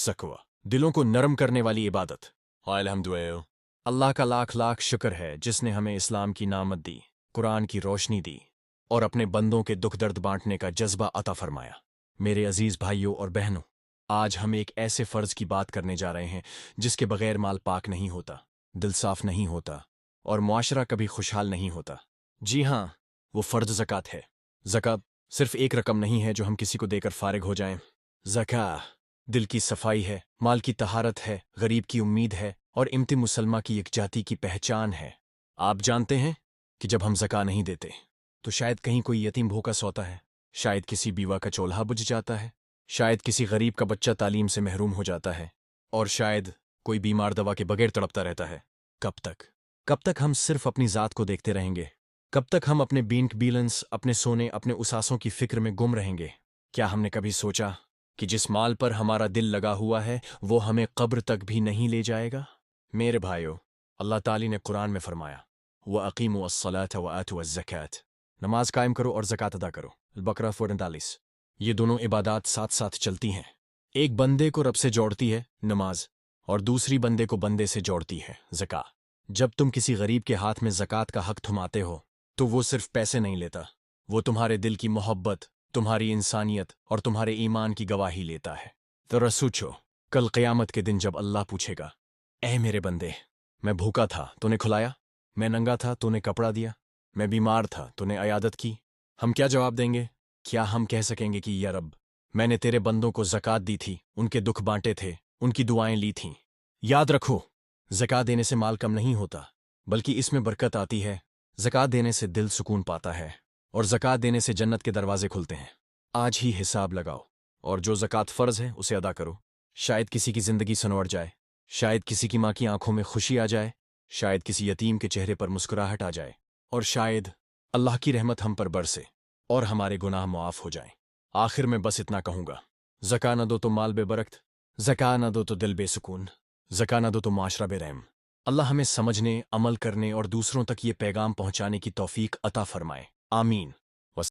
सकवा, दिलों को नरम करने वाली इबादत। अल्हम्दुलिल्लाह, अल्लाह का लाख लाख शुक्र है जिसने हमें इस्लाम की नामत दी, कुरान की रोशनी दी और अपने बंदों के दुख दर्द बांटने का जज्बा अता फरमाया। मेरे अजीज भाइयों और बहनों, आज हम एक ऐसे फ़र्ज की बात करने जा रहे हैं जिसके बगैर माल पाक नहीं होता, दिल साफ नहीं होता और मुआशरा कभी खुशहाल नहीं होता। जी हाँ, वो फ़र्ज ज़कात है। ज़कात सिर्फ एक रकम नहीं है जो हम किसी को देकर फारिग हो जाएं। ज़का दिल की सफाई है, माल की तहारत है, गरीब की उम्मीद है और इम्ति मुसलमा की एक जाति की पहचान है। आप जानते हैं कि जब हम ज़का नहीं देते तो शायद कहीं कोई यतीम भूखा सोता है, शायद किसी बीवा का चूल्हा बुझ जाता है, शायद किसी गरीब का बच्चा तालीम से महरूम हो जाता है और शायद कोई बीमार दवा के बगैर तड़पता रहता है। कब तक? कब तक हम सिर्फ अपनी ज़ात को देखते रहेंगे? कब तक हम अपने बैंक बैलेंस, अपने सोने, अपने उसासों की फिक्र में गुम रहेंगे? क्या हमने कभी सोचा कि जिस माल पर हमारा दिल लगा हुआ है वो हमें कब्र तक भी नहीं ले जाएगा? मेरे भाइयों, अल्लाह ताली ने कुरान में फरमाया, व अकीमु अस्सलात व आतु अज़्ज़कात, नमाज कायम करो और ज़कात अदा करो। बकरा 49। ये दोनों इबादात साथ साथ चलती हैं। एक बंदे को रब से जोड़ती है नमाज और दूसरी बंदे को बंदे से जोड़ती है ज़का। जब तुम किसी गरीब के हाथ में ज़कात का हक थमाते हो तो वो सिर्फ पैसे नहीं लेता, वो तुम्हारे दिल की मोहब्बत, तुम्हारी इंसानियत और तुम्हारे ईमान की गवाही लेता है। तो सोचो, कल क़यामत के दिन जब अल्लाह पूछेगा, ऐ मेरे बंदे, मैं भूखा था तूने खिलाया, मैं नंगा था तूने कपड़ा दिया, मैं बीमार था तूने अयादत की, हम क्या जवाब देंगे? क्या हम कह सकेंगे कि या रब, मैंने तेरे बंदों को ज़कात दी थी, उनके दुख बांटे थे, उनकी दुआएं ली थीं? याद रखो, ज़कात देने से माल कम नहीं होता, बल्कि इसमें बरकत आती है। ज़कात देने से दिल सुकून पाता है और ज़कात देने से जन्नत के दरवाजे खुलते हैं। आज ही हिसाब लगाओ और जो ज़कात फ़र्ज़ है उसे अदा करो। शायद किसी की ज़िंदगी संवर जाए, शायद किसी की माँ की आंखों में खुशी आ जाए, शायद किसी यतीम के चेहरे पर मुस्कुराहट आ जाए और शायद अल्लाह की रहमत हम पर बरसे और हमारे गुनाह मुआफ़ हो जाएं। आखिर में बस इतना कहूँगा, ज़का न दो तो माल बेबरकत, ज़का न दो तो दिल बेसुकून, ज़का न दो तो माशरा बेरहम। अल्लाह हमें समझने, अमल करने और दूसरों तक ये पैगाम पहुँचाने की तौफीक अता फरमाए। आमीन।